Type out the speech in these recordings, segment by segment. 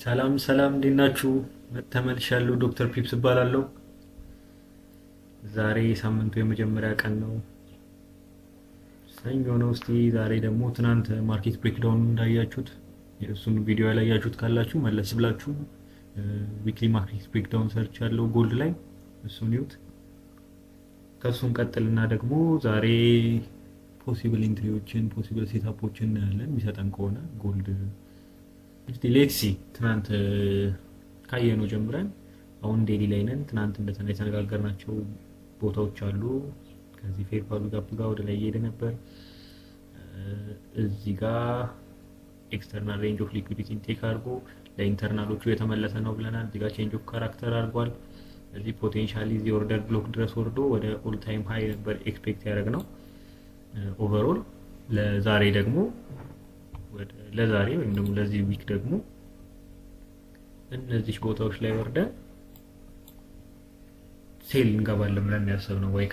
ሰላም ሰላም፣ እንዴት ናችሁ? ተመልሻለሁ። ዶክተር ፒፕስ እባላለሁ። ዛሬ የሳምንቱ የመጀመሪያ ቀን ነው፣ ሰኞ ነው። እስቲ ዛሬ ደግሞ ትናንት ማርኬት ብሬክዳውን እንዳያችሁት የእሱን ቪዲዮ ያላያችሁት ካላችሁ መለስ ብላችሁ ዊክሊ ማርኬት ብሬክዳውን ሰርች ያለው ጎልድ ላይ እሱን ይዩት። ከእሱን ቀጥልና ደግሞ ዛሬ ፖሲብል ኢንትሪዎችን ፖሲብል ሴታፖችን እናያለን የሚሰጠን ከሆነ ጎልድ። እስቲ ሌትሲ ትናንት ካየነው ጀምረን አሁን ዴሊ ላይ ነን። ትናንት የተነጋገርናቸው ቦታዎች አሉ። ከዚህ ፌር ቫሉ ጋፕ ጋር ወደ ላይ እየሄደ ነበር። እዚህ ጋር ኤክስተርናል ሬንጅ ኦፍ ሊኩዊዲቲ ቴክ አድርጎ ለኢንተርናሎቹ የተመለሰ ነው ብለናል። እዚህ ጋር ቼንጅ ኦፍ ካራክተር አድርጓል። እዚህ ፖቴንሻሊ እዚህ ኦርደር ብሎክ ድረስ ወርዶ ወደ ኦል ታይም ሃይ ነበር ኤክስፔክት ያደረግ ነው ኦቨርኦል። ለዛሬ ደግሞ ለዛሬ ወይም ደግሞ ለዚህ ዊክ ደግሞ እነዚህ ቦታዎች ላይ ወርደን ሴል እንገባለን ብለን ያሰብነው ወይ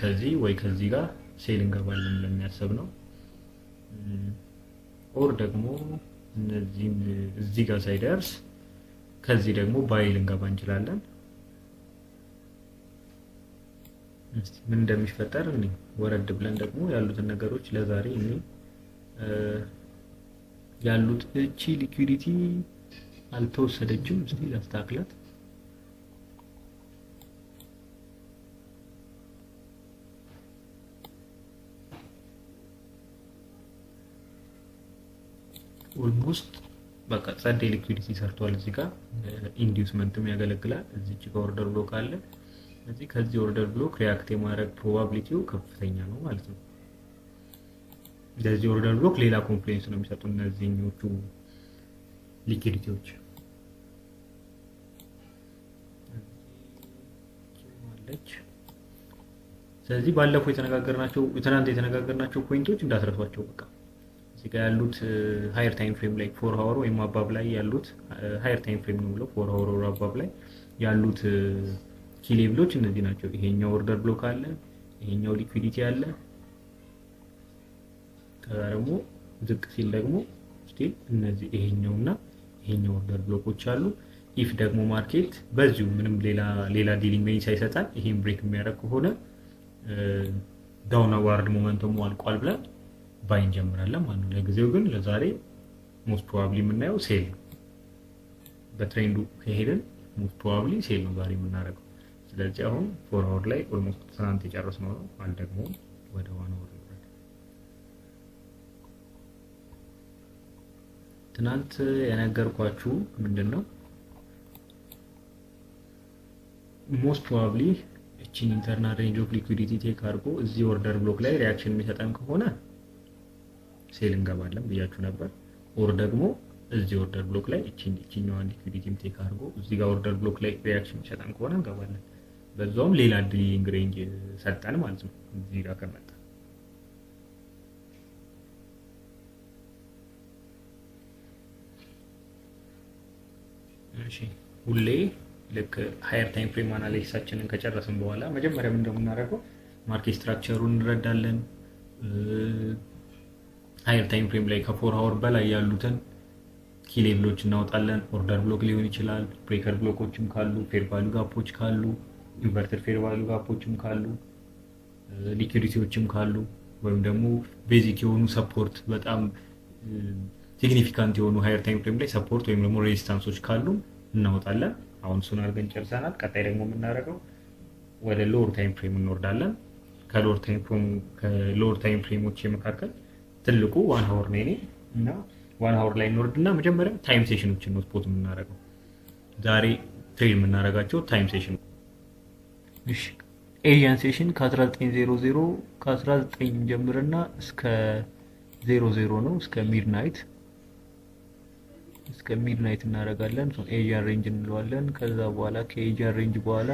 ከዚህ ጋር ሴል እንገባለን ብለን ያሰብነው ኦር ደግሞ እነዚህን እዚህ ጋር ሳይደርስ ከዚህ ደግሞ ባይ ልንገባ እንችላለን። እስቲ ምን እንደሚፈጠር እንዴ ወረድ ብለን ደግሞ ያሉትን ነገሮች ለዛሬ ያሉት እቺ ሊኩዊዲቲ አልተወሰደችም። እስቲ ላስተካክላት። ኦልሞስት በቃ ጸዴ ሊኩዊዲቲ ሰርቷል። እዚህ ጋር ኢንዲዩስመንትም ያገለግላል። እዚህ ጋር ኦርደር ብሎክ አለ። እዚህ ከዚህ ኦርደር ብሎክ ሪያክት የማድረግ ፕሮባቢሊቲው ከፍተኛ ነው ማለት ነው። ለዚህ ኦርደር ብሎክ ሌላ ኮንፍሉዌንስ ነው የሚሰጡ እነዚህኞቹ ሊኩዊዲቲዎች። ስለዚህ ባለፈው ትናንት የተነጋገርናቸው ፖይንቶች እንዳትረሷቸው። በቃ እዚህ ጋር ያሉት ሃየር ታይም ፍሬም ላይ 4 ሃወር ወይም አባብ ላይ ያሉት ሃየር ታይም ፍሬም ነው ብለው 4 ሃወር ወር አባብ ላይ ያሉት ኪ ሌቭሎች እነዚህ ናቸው። ይሄኛው ኦርደር ብሎክ አለ፣ ይሄኛው ሊኩዊዲቲ አለ። ከዛ ደግሞ ዝቅ ሲል ደግሞ ስቲል እነዚህ ይሄኛውና ይሄኛው ኦርደር ብሎኮች አሉ። ኢፍ ደግሞ ማርኬት በዚሁ ምንም ሌላ ዲሊንግ ሬንጅ ሳይሰጣል ይሄን ብሬክ የሚያደርግ ከሆነ ዳውን አዋርድ ሞመንተሙ አልቋል ብለን ባይ እንጀምራለን ማለት ነው። ለጊዜው ግን ለዛሬ ሞስት ፕሮባብሊ የምናየው ሴል ነው። በትሬንዱ ከሄድን ሞስት ፕሮባብሊ ሴል ነው ዛሬ የምናደርገው። ስለዚህ አሁን 4 አወር ላይ ኦልሞስት ትናንት የጨረስነው ነው ማለት ደግሞ ወደ 1 አወር ትናንት የነገርኳችሁ ምንድነው ሞስት ፕሮባብሊ እቺን ኢንተርናል ሬንጅ ኦፍ ሊኩዊዲቲ ቴክ አድርጎ እዚህ ኦርደር ብሎክ ላይ ሪያክሽን የሚሰጠን ከሆነ ሴል እንገባለን ብያችሁ ነበር። ኦር ደግሞ እዚህ ኦርደር ብሎክ ላይ እቺኛዋን ሊኩዊዲቲም ቴክ አድርጎ እዚህ ጋር ኦርደር ብሎክ ላይ ሪያክሽን የሚሰጠን ከሆነ እንገባለን። በዛውም ሌላ ዲሊንግ ሬንጅ ሰጠን ማለት ነው እዚህ ጋር ከመጣ። እሺ ሁሌ ልክ ሃየር ታይም ፍሬም አናሊሲሳችንን ከጨረስን በኋላ መጀመሪያ ምን እንደምናደርገው ማርኬት ስትራክቸሩን እንረዳለን። ሃየር ታይም ፍሬም ላይ ከ4 አወር በላይ ያሉትን ኪ ሌቭሎች እናወጣለን። ኦርደር ብሎክ ሊሆን ይችላል፣ ብሬከር ብሎኮችም ካሉ፣ ፌር ቫሉ ጋፖች ካሉ፣ ኢንቨርተር ፌር ቫሉ ጋፖችም ካሉ፣ ሊኩዊዲቲዎችም ካሉ ወይም ደግሞ ቤዚክ የሆኑ ሰፖርት በጣም ሲግኒፊካንት የሆኑ ሃየር ታይም ፍሬም ላይ ሰፖርት ወይም ደግሞ ሬዚስታንሶች ካሉ እናወጣለን። አሁን እሱን አድርገን ጨርሰናል። ቀጣይ ደግሞ የምናደርገው ወደ ሎወር ታይም ፍሬም እንወርዳለን። ከሎወር ታይም ፍሬሞች መካከል ትልቁ 1 አወር ነው እና 1 አወር ላይ እንወርድና መጀመሪያ ታይም ሴሽኖችን ነው ስፖት የምናደርገው። ዛሬ ትሬድ የምናደርጋቸው ታይም ሴሽን። እሺ ኤዥያን ሴሽን ከ1900 ከ19 ጀምርና እስከ 00 ነው እስከ ሚድናይት እናደርጋለን። ኤዥያን ሬንጅ እንለዋለን። ከዛ በኋላ ከኤዥያን ሬንጅ በኋላ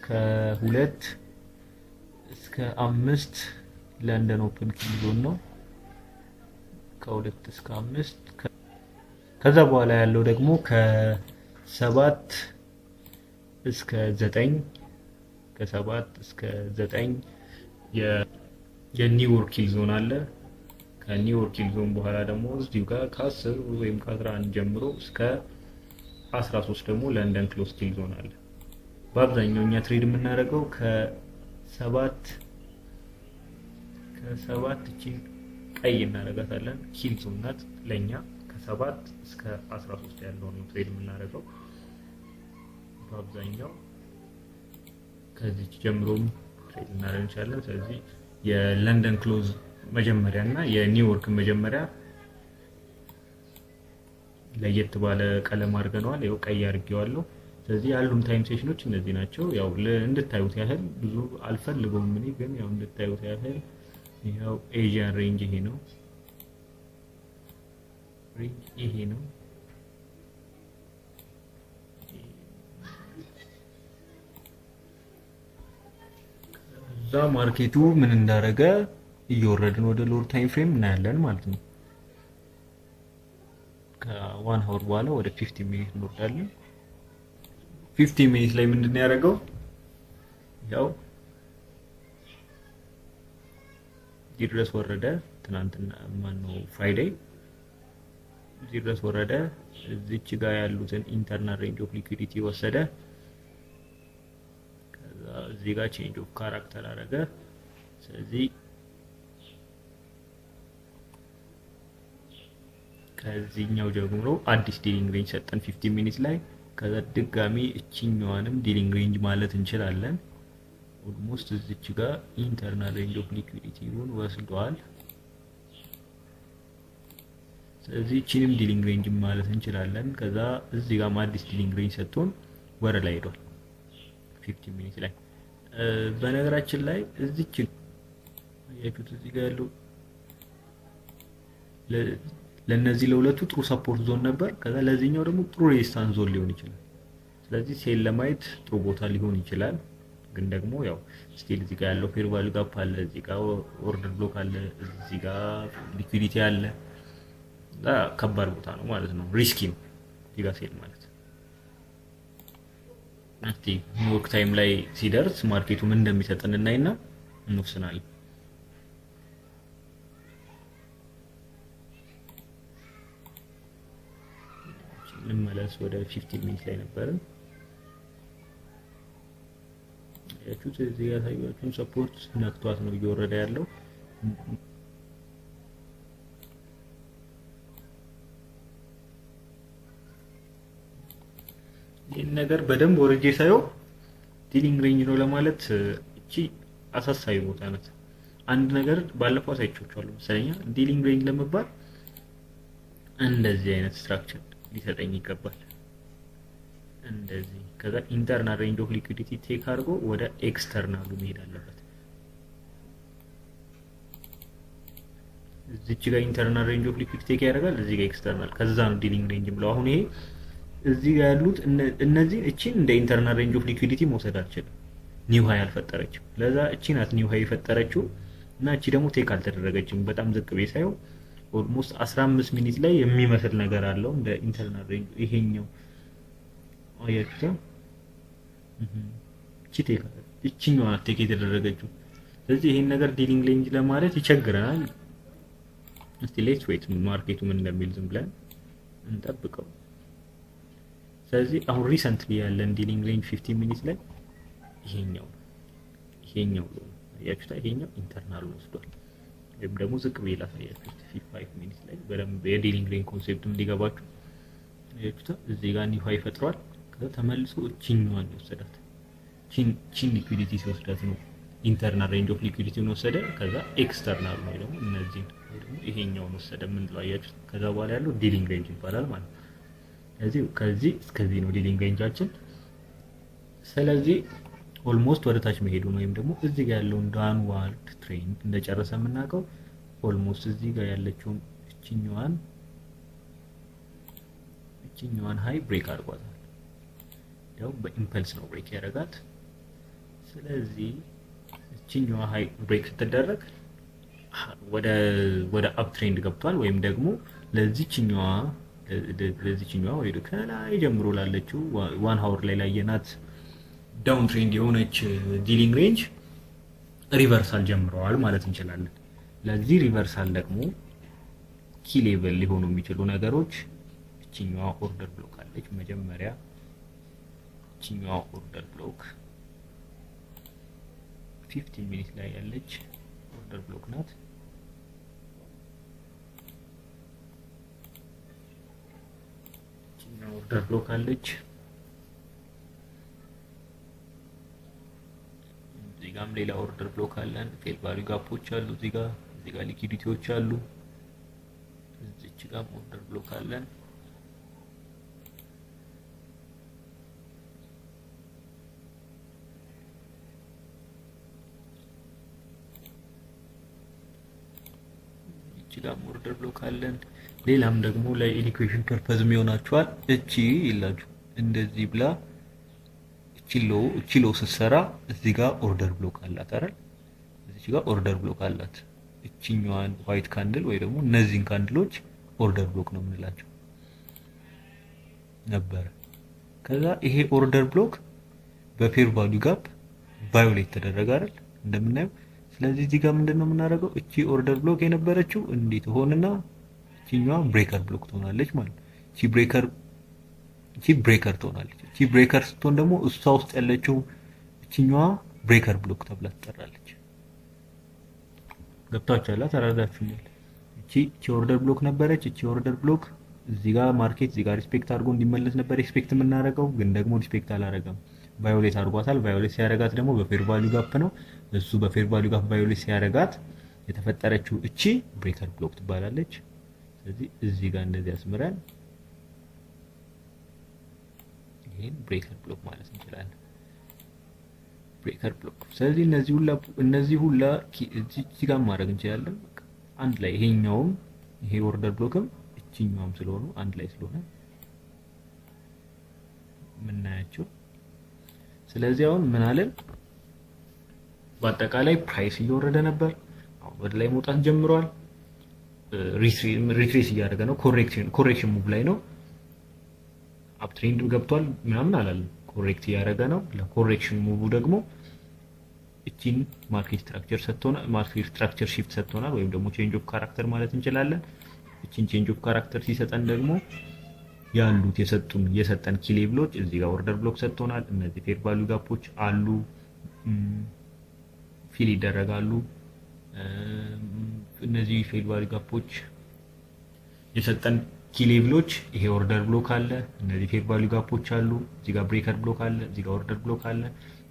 ከ2 እስከ 5 ለንደን ኦፕን ኪል ዞን ነው። ከ2 እስከ 5 ከዛ በኋላ ያለው ደግሞ ከ7 እስከ 9 የኒውዮርክ ኪል ዞን አለ። ከኒውዮርክ ኪል ዞን በኋላ ደግሞ እዚሁ ጋር ከ10 ወይም ከ11 ጀምሮ እስከ 13 ደግሞ ለንደን ክሎዝ ኪል ዞን አለ። በአብዛኛው እኛ ትሬድ የምናደርገው ከሰባት እቺ ቀይ እናደርጋታለን ኪል ዞን ናት ለኛ ከ7 እስከ 13 ያለውን ነው ትሬድ የምናደርገው በአብዛኛው ከዚህ ጀምሮም ትሬድ እናደርግ እንችላለን። ስለዚህ የለንደን ክሎዝ መጀመሪያ እና የኒውዮርክ መጀመሪያ ለየት ባለ ቀለም አድርገናል። ያው ቀይ አድርጌዋለሁ። ስለዚህ ያሉን ታይም ሴሽኖች እነዚህ ናቸው። ያው እንድታዩት ያህል ብዙ አልፈልገውም እኔ ግን ያው እንድታዩት ያህል ያው ኤዥያን ሬንጅ ይሄ ነው እዛ ማርኬቱ ምን እንዳደረገ እየወረድን ወደ ሎወር ታይም ፍሬም እናያለን ማለት ነው። ከ1 ሀወር በኋላ ወደ 50 ሚኒት እንወርዳለን። 50 ሚኒት ላይ ምንድን ነው ያደረገው? ያው ድረስ ወረደ። ትናንትና ማነው ፍራይዴይ ድረስ ወረደ። እዚች ጋር ያሉትን ኢንተርናል ሬንጅ ኦፍ ሊኩዊዲቲ ወሰደ። ከዛ እዚህ ጋር ቼንጅ ኦፍ ካራክተር አደረገ። ስለዚህ ከዚህኛው ጀምሮ አዲስ ዲሊንግ ሬንጅ ሰጠን 50 ሚኒት ላይ። ከዛ ድጋሚ እቺኛዋንም ዲሊንግ ሬንጅ ማለት እንችላለን። ኦልሞስት እዚች ጋር ኢንተርናል ሬንጅ ኦፍ ሊኩዊዲቲውን ወስዷል። ስለዚህ እቺንም ዲሊንግ ሬንጅ ማለት እንችላለን። ከዛ እዚህ ጋር አዲስ ዲሊንግ ሬንጅ ሰጥቶን ወደ ላይ ሄዷል 50 ሚኒት ላይ። በነገራችን ላይ እዚች ያያችሁት እዚህ ጋር ያለው ለነዚህ ለሁለቱ ጥሩ ሰፖርት ዞን ነበር። ከዛ ለዚህኛው ደግሞ ጥሩ ሬዚስታንስ ዞን ሊሆን ይችላል። ስለዚህ ሴል ለማየት ጥሩ ቦታ ሊሆን ይችላል። ግን ደግሞ ያው ስቲል እዚህ ጋር ያለው ፌር ቫልዩ ጋፕ አለ፣ እዚህ ጋር ኦርደር ብሎክ አለ፣ እዚህ ጋር ሊኩዊዲቲ አለ። ከባድ ቦታ ነው ማለት ነው። ሪስኪ ነው እዚህ ጋር ሴል ማለት። እስቲ ኒውዮርክ ታይም ላይ ሲደርስ ማርኬቱ ምን እንደሚሰጠን እናይና እንወስናለን። እንመለስ ወደ 50 ሚኒት ላይ ነበርን። ያችሁት እዚህ ጋር ታያችሁን ሰፖርት ነክቷት ነው እየወረደ ያለው። ይህን ነገር በደንብ ወርጄ ሳየው ዲሊንግ ሬንጅ ነው ለማለት እቺ አሳሳቢ ቦታ ናት። አንድ ነገር ባለፈው አሳይቻችኋለሁ መሰለኝ። ዲሊንግ ሬንጅ ለመባል እንደዚህ አይነት ስትራክቸር ሊሰጠኝ ይገባል። እንደዚህ ከዛ ኢንተርናል ሬንጅ ኦፍ ሊኩዊዲቲ ቴክ አድርጎ ወደ ኤክስተርናሉ መሄድ አለበት። እዚች ጋር ኢንተርናል ሬንጅ ኦፍ ሊኩዊዲቲ ቴክ ያደርጋል፣ እዚህ ጋር ኤክስተርናል። ከዛ ነው ዲሊንግ ሬንጅ ብለው። አሁን ይሄ እዚህ ጋር ያሉት እነዚህ እቺን እንደ ኢንተርናል ሬንጅ ኦፍ ሊኩዊዲቲ መውሰድ አልችልም። ኒው ሃይ አልፈጠረችም። ለዛ እቺ ናት ኒው ሃይ የፈጠረችው እና እቺ ደግሞ ቴክ አልተደረገችም። በጣም ዝቅ ቤ ሳይው ኦልሞስት 15 ሚኒት ላይ የሚመስል ነገር አለው እንደ ኢንተርናል ሬንጅ። ይሄኛው አያችሁት? እቺኛዋ ናት ቴክ የተደረገችው። ስለዚህ ይሄን ነገር ዲሊንግ ሬንጅ ለማለት ይቸግረናል። እስቲ ሌትስ ዌት ማርኬቱ ምን እንደሚል ዝም ብለን እንጠብቀው። ስለዚህ አሁን ሪሰንትሊ ያለን ዲሊንግ ሬንጅ 50 ሚኒት ላይ ይሄኛው ነው አያችሁት? ይሄኛው ኢንተርናል ወስዷል። ወይም ደግሞ ዝቅ ብዬ ላሳያችሁ 55 ሚኒት ላይ በደንብ የዲሊንግ ሬንጅ ኮንሴፕት እንዲገባችሁ። አያችሁት? እዚህ ጋር ኒው ሃይ ፈጥሯል። ከዛ ተመልሶ እቺኛዋን ወሰዳት። ቺን ሊኩዊዲቲ ሲወስዳት ነው ኢንተርናል ሬንጅ ኦፍ ሊኩዊዲቲውን ወሰደ። ከዛ ኤክስተርናል ነው ደግሞ እነዚህን ደግሞ ይሄኛውን ወሰደ። ምን ብለው አያችሁት? ከዛ በኋላ ያለው ዲሊንግ ሬንጅ ይባላል ማለት ነው። ስለዚህ ከዚህ እስከዚህ ነው ዲሊንግ ሬንጃችን። ስለዚህ ኦልሞስት ወደ ታች መሄዱ ነው ወይም ደግሞ እዚህ ጋር ያለውን ዳውንዋርድ ትሬንድ እንደጨረሰ የምናውቀው ኦልሞስት እዚህ ጋር ያለችውን እቺኛዋን ሃይ ብሬክ አድርጓታል። ያው በኢምፐልስ ነው ብሬክ ያደረጋት። ስለዚህ እቺኛዋ ሃይ ብሬክ ስትደረግ ወደ አፕ ትሬንድ ገብቷል ወይም ደግሞ ለዚህኛዋ ወይ ከላይ ጀምሮ ላለችው 1 ሀወር ላይ ላየናት ዳውን ትሬንድ የሆነች ዲሊንግ ሬንጅ ሪቨርሳል ጀምረዋል ማለት እንችላለን። ለዚህ ሪቨርሳል ደግሞ ኪ ሌቨል ሊሆኑ የሚችሉ ነገሮች እቺኛዋ ኦርደር ብሎክ አለች። መጀመሪያ እቺኛዋ ኦርደር ብሎክ 15 ሚኒት ላይ ያለች ኦርደር ብሎክ ናት። እቺኛዋ ኦርደር ብሎክ አለች። እዚህ ጋርም ሌላ ኦርደር ብሎክ አለን። ፌል ቫልዩ ጋፖች አሉ። እዚህ ጋር ሊኩዊዲቲዎች አሉ። እዚች ጋር ኦርደር ብሎክ አለን። እቺ ጋር ኦርደር ብሎክ አለን። ሌላም ደግሞ ለኢኩዌሽን ፐርፐዝ የሚሆናችኋል። እቺ ይላችሁ እንደዚህ ብላ እቺ ሎ ስትሰራ እዚህ ጋር ኦርደር ብሎክ አላት አይደል? እዚህ ጋር ኦርደር ብሎክ አላት። እቺኛዋን ዋይት ካንድል ወይ ደግሞ እነዚህን ካንድሎች ኦርደር ብሎክ ነው የምንላቸው ነበር። ከዛ ይሄ ኦርደር ብሎክ በፌር ቫልዩ ጋፕ ቫዮሌት ተደረገ አይደል እንደምናየው። ስለዚህ እዚህ ጋር ምንድነው የምናደርገው? እቺ ኦርደር ብሎክ የነበረችው እንዴት ሆነና እቺኛዋ ብሬከር ብሎክ ትሆናለች ማለት ነው። እቺ ብሬከር ትሆናለች። እቺ ብሬከር ስትሆን ደግሞ እሷ ውስጥ ያለችው እቺኛዋ ብሬከር ብሎክ ተብላ ትጠራለች። ገብታችኋል? ተረዳችሁኛል? እቺ ኦርደር ብሎክ ነበረች። እቺ ኦርደር ብሎክ እዚህ ጋር ማርኬት እዚህ ጋር ሪስፔክት አድርጎ እንዲመለስ ነበር ኤክስፔክት የምናደርገው፣ ግን ደግሞ ሪስፔክት አላደረገም። ቫዮሌት አድርጓታል። ቫዮሌት ሲያደርጋት ደግሞ በፌር ቫልዩ ጋፕ ነው። እሱ በፌር ቫልዩ ጋፕ ቫዮሌት ሲያደርጋት የተፈጠረችው እቺ ብሬከር ብሎክ ትባላለች። ስለዚህ እዚህ ጋር እንደዚህ አስምረን ይሄን ብሬከር ብሎክ ማለት እንችላለን። ብሬከር ብሎክ። ስለዚህ እነዚህ ሁላ እዚህ ጋር ማድረግ እንችላለን አንድ ላይ። ይሄኛውም ይሄ ኦርደር ብሎክም እቺኛውም ስለሆኑ አንድ ላይ ስለሆነ ምናያቸው። ስለዚህ አሁን ምን አለን? በአጠቃላይ ፕራይስ እየወረደ ነበር። አሁን ወደ ላይ መውጣት ጀምሯል። ሪትሬስ እያደረገ ነው። ኮሬክሽን ሙቭ ላይ ነው። አፕ ትሬንድ ገብቷል ምናምን አላለም። ኮሬክት እያደረገ ነው። ለኮሬክሽን ሙቭ ደግሞ እቺን ማርኬት ስትራክቸር ሰጥቶናል። ማርኬት ስትራክቸር ሺፍት ሰጥቶናል፣ ወይም ደግሞ ቼንጅ ኦፍ ካራክተር ማለት እንችላለን። እቺን ቼንጅ ኦፍ ካራክተር ሲሰጠን ደግሞ ያሉት የሰጠን ኪ ሌቭሎች እዚህ ጋር ኦርደር ብሎክ ሰጥቶናል። እነዚህ ፌር ቫልዩ ጋፖች አሉ፣ ፊል ይደረጋሉ። እነዚህ ፌር ቫልዩ ጋፖች የሰጠን ኪ ሌቭሎች ይሄ ኦርደር ብሎክ አለ፣ እነዚህ ፌር ቫልዩ ጋፖች አሉ፣ እዚህ ጋር ብሬከር ብሎክ አለ፣ እዚህ ጋር ኦርደር ብሎክ አለ።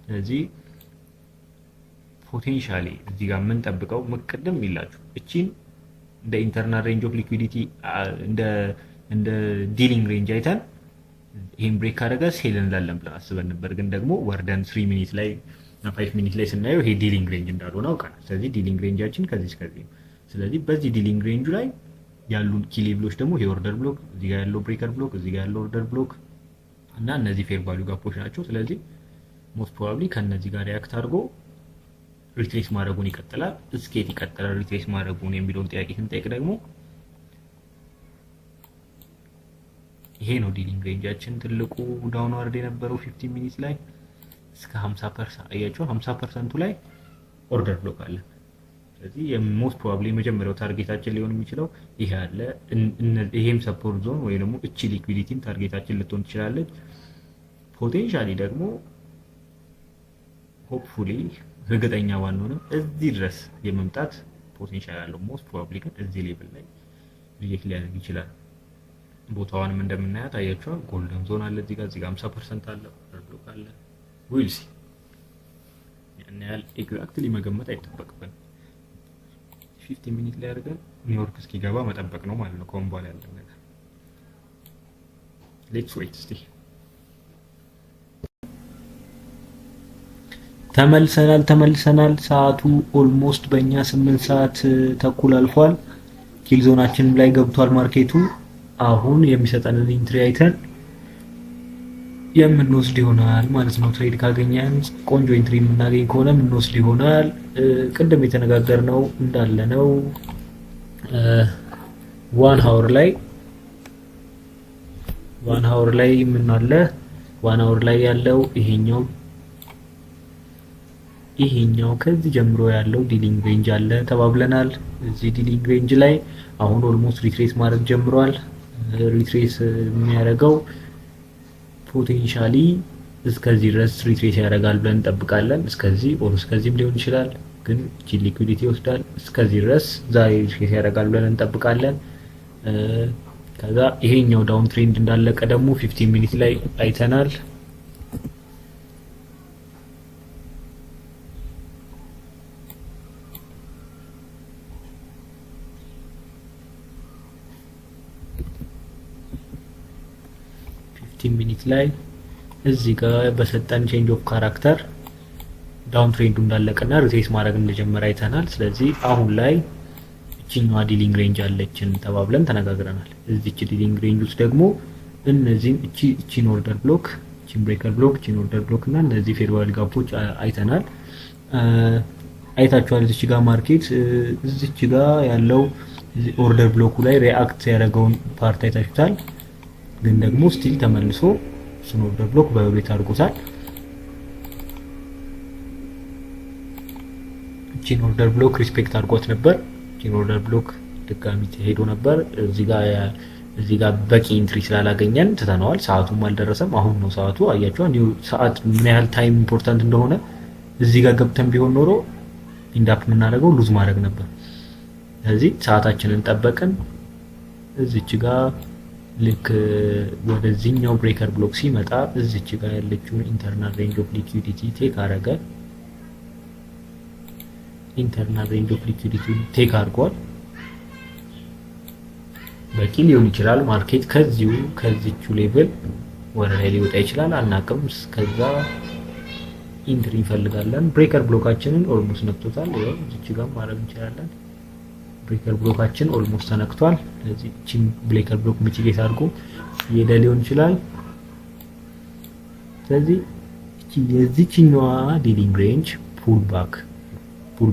ስለዚህ ፖቴንሻሊ እዚህ ጋር የምንጠብቀው ቅድም ይላችሁ እቺን እንደ ኢንተርናል ሬንጅ ኦፍ ሊኩዊዲቲ እንደ ዲሊንግ ሬንጅ አይተን ይሄን ብሬክ ካደረገ ሴል እንላለን ብለን አስበን ነበር። ግን ደግሞ ወርደን 3 ሚኒት ላይ እና 5 ሚኒት ላይ ስናየው ይሄ ዲሊንግ ሬንጅ እንዳልሆነ አውቀናል። ስለዚህ ዲሊንግ ሬንጃችን ከዚህ እስከዚህ ነው። ስለዚህ በዚህ ዲሊንግ ሬንጁ ላይ ያሉን ኪ ሌቭሎች ደግሞ ይሄ ኦርደር ብሎክ፣ እዚህ ጋር ያለው ብሬከር ብሎክ፣ እዚህ ጋር ያለው ኦርደር ብሎክ እና እነዚህ ፌር ቫልዩ ጋፖች ናቸው። ስለዚህ ሞስት ፕሮባብሊ ከነዚህ ጋር ሪያክት አድርጎ ሪትሬስ ማድረጉን ይቀጥላል። እስኬት ይቀጥላል ሪትሬስ ማድረጉን የሚለውን ጥያቄ ስንጠይቅ ደግሞ ይሄ ነው ዲሊንግ ሬንጃችን። ትልቁ ዳውንዋርድ የነበረው 15 ሚኒት ላይ እስከ 50% አያችሁ፣ 50% ላይ ኦርደር ብሎክ አለ። ስለዚህ የሞስት ፕሮባብሊ የመጀመሪያው ታርጌታችን ሊሆን የሚችለው ይሄ አለ። ይሄም ሰፖርት ዞን ወይ ደግሞ እቺ ሊኩዊዲቲም ታርጌታችን ልትሆን ትችላለች። ፖቴንሻሊ ደግሞ ሆፕፉሊ እርግጠኛ ባንሆንም እዚህ ድረስ የመምጣት ፖቴንሻል አለው። ሞስት ፕሮባብሊ ግን እዚህ ሌቭል ላይ ሪጀክት ሊያደርግ ይችላል። ቦታዋንም እንደምናያት አያችኋል። ጎልደን ዞን አለ እዚህ ጋር 50% አለ፣ ኦርደር ብሎክ አለ። ዊል ሲ ያን ያህል ኤግዛክትሊ መገመት አይጠበቅብንም። 15 ሚኒት ላይ አድርገን ኒውዮርክ እስኪገባ መጠበቅ ነው ማለት ነው። ከሆነ በኋላ ያለው ነገር ሌትስ ዌይት እስቲ። ተመልሰናል። ሰዓቱ ኦልሞስት በእኛ 8 ሰዓት ተኩል አልፏል። ኪል ዞናችንም ላይ ገብቷል ማርኬቱ። አሁን የሚሰጠንን ኢንትሪ አይተን የምንወስድ ይሆናል ማለት ነው። ትሬድ ካገኘን ቆንጆ ኢንትሪ የምናገኝ ከሆነ የምንወስድ ይሆናል። ቅድም የተነጋገርነው እንዳለ ነው። 1 ሃወር ላይ ምን አለ? 1 ሃወር ላይ ያለው ይሄኛው ከዚህ ጀምሮ ያለው ዲሊንግ ሬንጅ አለ ተባብለናል። እዚህ ዲሊንግ ሬንጅ ላይ አሁን ኦልሞስት ሪትሬስ ማድረግ ጀምሯል። ሪትሬስ የሚያደርገው ፖቴንሻሊ እስከዚህ ድረስ ሪትሬስ ያደርጋል ብለን እንጠብቃለን። እስከዚህ ኦር እስከዚህም ሊሆን ይችላል፣ ግን እቺ ሊኩዊዲቲ ይወስዳል። እስከዚህ ድረስ ዛሬ ሪትሬስ ያደርጋል ብለን እንጠብቃለን። ከዛ ይሄኛው ዳውን ትሬንድ እንዳለቀ ደግሞ 15 ሚኒት ላይ አይተናል። ሚኒት ላይ እዚህ ጋር በሰጠን ቼንጅ ኦፍ ካራክተር ዳውን ትሬንዱ እንዳለቀና ሪትሬስ ማድረግ እንደጀመረ አይተናል። ስለዚህ አሁን ላይ እቺኛዋ ዲሊንግ ሬንጅ አለችን ተባብለን ተነጋግረናል። እዚች ዲሊንግ ሬንጅ ውስጥ ደግሞ እነዚህን እቺን ኦርደር ብሎክ፣ እቺን ብሬከር ብሎክ፣ እቺን ኦርደር ብሎክ እና እነዚህ ፌር ቫልዩ ጋፖች አይተናል። አይታችኋል። እዚች ጋር ማርኬት እዚች ጋር ያለው ኦርደር ብሎኩ ላይ ሪአክት ያደረገውን ፓርት አይታችሁታል። ግን ደግሞ ስቲል ተመልሶ እሱን ኦርደር ብሎክ ባዮሌት አድርጎታል። እቺን ኦርደር ብሎክ ሪስፔክት አድርጓት ነበር። እቺን ኦርደር ብሎክ ድጋሚ ሄዶ ነበር። እዚህ ጋር በቂ ኢንትሪ ስላላገኘን ትተነዋል። ሰዓቱም አልደረሰም። አሁን ነው ሰዓቱ። አያችሁ አንዱ ሰዓት ምን ያህል ታይም ኢምፖርታንት እንደሆነ። እዚህ ጋር ገብተን ቢሆን ኖሮ ኢንዳፕ የምናደርገው ሉዝ ማድረግ ነበር። ስለዚህ ሰዓታችንን ጠበቅን። እዚች ጋር ልክ ወደዚህኛው ብሬከር ብሎክ ሲመጣ እዚች ጋር ያለችውን ኢንተርናል ሬንጅ ኦፍ ሊኩዊዲቲ ቴክ አረገ። ኢንተርናል ሬንጅ ኦፍ ሊኩዊዲቲ ቴክ አድርጓል። በቂ ሊሆን ይችላል። ማርኬት ከዚቹ ሌቭል ወደ ላይ ሊወጣ ይችላል፣ አናቅም። እስከዛ ኢንትሪ እንፈልጋለን። ብሬከር ብሎካችንን ኦልሞስት ነክቶታል። ይኸው እዚች ጋር ማድረግ እንችላለን። ብሬከር ብሎካችን ኦልሞስት ተነክቷል። ስለዚህ እቺን ብሬከር ብሎክ ሚቲጌት አድርጎ የሄደ ሊሆን ይችላል። ስለዚህ እቺ የዚህኛዋ ዲሊንግ ሬንጅ ፑል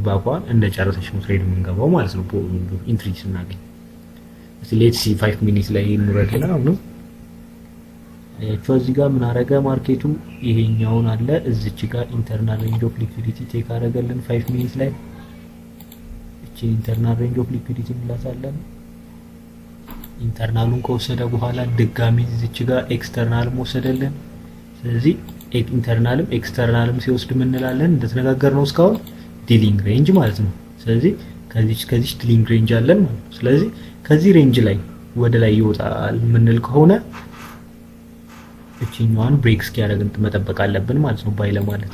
ባኳን እንደጨረሰች ነው ትሬድ የምንገባው ማለት ነው። ኢንትሪ ስናገኝ ሌትስ ሲ 5 ሚኒት ላይ እንረድና ነው እዚህ ጋር ምን አረገ ማርኬቱ ይሄኛውን አለ እዚች ጋር ኢንተርናል ሬንጅ ኦፍ ሊኩዊዲቲ ቴክ አረገልን 5 ሚኒት ላይ። ኢንተርናል ሬንጅ ኦፍ ሊኩዊዲቲ እንላታለን። ኢንተርናሉን ከወሰደ በኋላ ድጋሚ እዚች ጋር ኤክስተርናል ወሰደልን። ስለዚህ ኢንተርናልም ኤክስተርናልም ሲወስድ ምን እንላለን? እንደተነጋገርነው እስካሁን ዲሊንግ ሬንጅ ማለት ነው። ስለዚህ ከዚህ ዲሊንግ ሬንጅ አለን ማለት ነው። ስለዚህ ከዚህ ሬንጅ ላይ ወደ ላይ ይወጣል ምንል ከሆነ እቺኛዋን ብሬክ እስኪያደርግ መጠበቅ አለብን ማለት ነው። ባይ ለማለት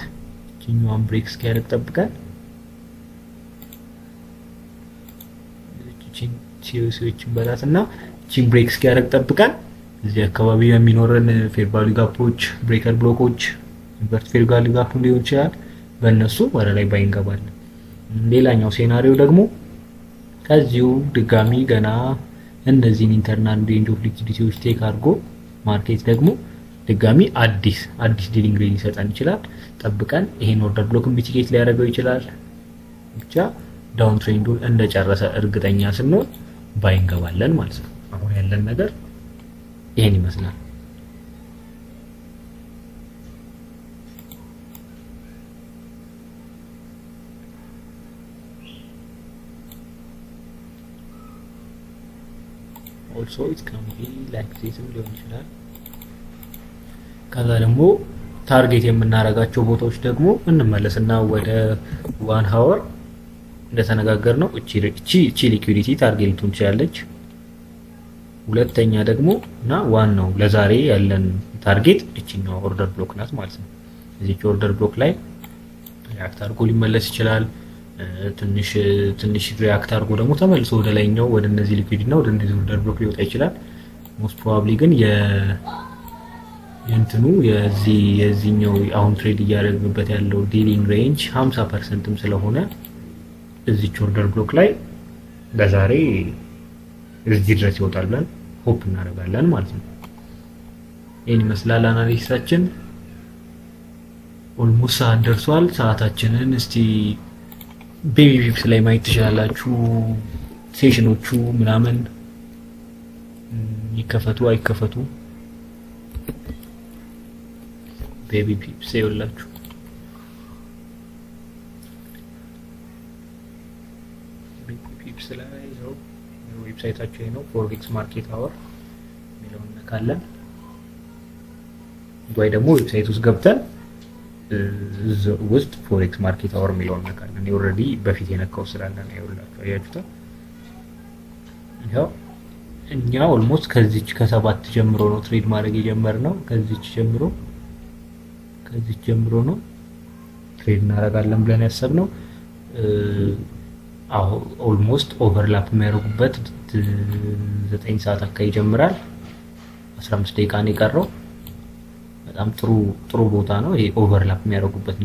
እቺኛዋን ብሬክ እስኪያደርግ ጠብቀን ሲሪየሶችን በላትና ቺን ብሬክ እስኪያደርግ ጠብቀን እዚህ አካባቢ የሚኖረን ፌር ቫልዩ ጋፖች፣ ብሬከር ብሎኮች፣ ኢንቨርት ፌር ቫልዩ ጋፕ ሊሆን ይችላል። በእነሱ ወደ ላይ ባይ እንገባለን። ሌላኛው ሴናሪዮ ደግሞ ከዚሁ ድጋሚ ገና እነዚህን ኢንተርናል ሬንጅ ኦፍ ሊኩዊዲቲዎች ቴክ አድርጎ ማርኬት ደግሞ ድጋሚ አዲስ ዲሊንግ ሬንጅ ይሰጠን ይችላል። ጠብቀን ይሄን ኦርደር ብሎክ ሚቲጌት ሊያደርገው ይችላል። ብቻ ዳውን ትሬንዱን እንደጨረሰ እርግጠኛ ስንሆን ባይ እንገባለን ማለት ነው። አሁን ያለን ነገር ይሄን ይመስላል። also it can be like this ሊሆን ይችላል። ከዛ ደግሞ ታርጌት የምናረጋቸው ቦታዎች ደግሞ እንመለስና ወደ 1 hour እንደተነጋገርነው እቺ ሊኩዊዲቲ ታርጌት ልትሆን ትችላለች። ሁለተኛ ደግሞ እና ዋናው ለዛሬ ያለን ታርጌት እቺኛው ኦርደር ብሎክ ናት ማለት ነው። እዚህ ኦርደር ብሎክ ላይ ሪአክት አድርጎ ሊመለስ ይችላል። ትንሽ ሪአክት አድርጎ ደግሞ ተመልሶ ወደ ላይኛው ወደ እነዚህ ሊኩዊዲቲ እና ወደ እነዚህ ኦርደር ብሎክ ሊወጣ ይችላል። ሞስት ፕሮባብሊ ግን የዚህኛው አሁን ትሬድ እያደረግንበት ያለው ዲሊንግ ሬንጅ 50%ም ስለሆነ እዚህ ኦርደር ብሎክ ላይ ለዛሬ እዚህ ድረስ ይወጣል ብለን ሆፕ እናደርጋለን ማለት ነው። ይሄን ይመስላል አናሊሲሳችን። ኦልሞስት ሰዓት ደርሷል። ሰዓታችንን እስቲ ቤቢ ፒፕስ ላይ ማየት ትችላላችሁ። ሴሽኖቹ ምናምን ይከፈቱ አይከፈቱ ቤቢ ፒፕስ ይኸውላችሁ ፒፕስ ላይ ነው ዌብሳይታቸው ነው ፎሬክስ ማርኬት አወር የሚለውን ነካለን። ወይ ደግሞ ዌብሳይት ውስጥ ገብተን ውስጥ ፎሬክስ ማርኬት አወር የሚለውን ነካለን። እኔ ኦልሬዲ በፊት የነካው ስላለ ነው። ይኸውላችሁ አያችሁታ። ያው እኛ ኦልሞስት ከዚች ከሰባት ጀምሮ ነው ትሬድ ማድረግ የጀመርነው። ከዚች ጀምሮ ነው ትሬድ እናደርጋለን ብለን ያሰብነው። አሁን ኦልሞስት ኦቨርላፕ የሚያደርጉበት 9 ሰዓት አካባቢ ይጀምራል። 15 ደቂቃ ነው የቀረው። በጣም ጥሩ ቦታ ነው ይሄ ኦቨርላፕ የሚያደርጉበት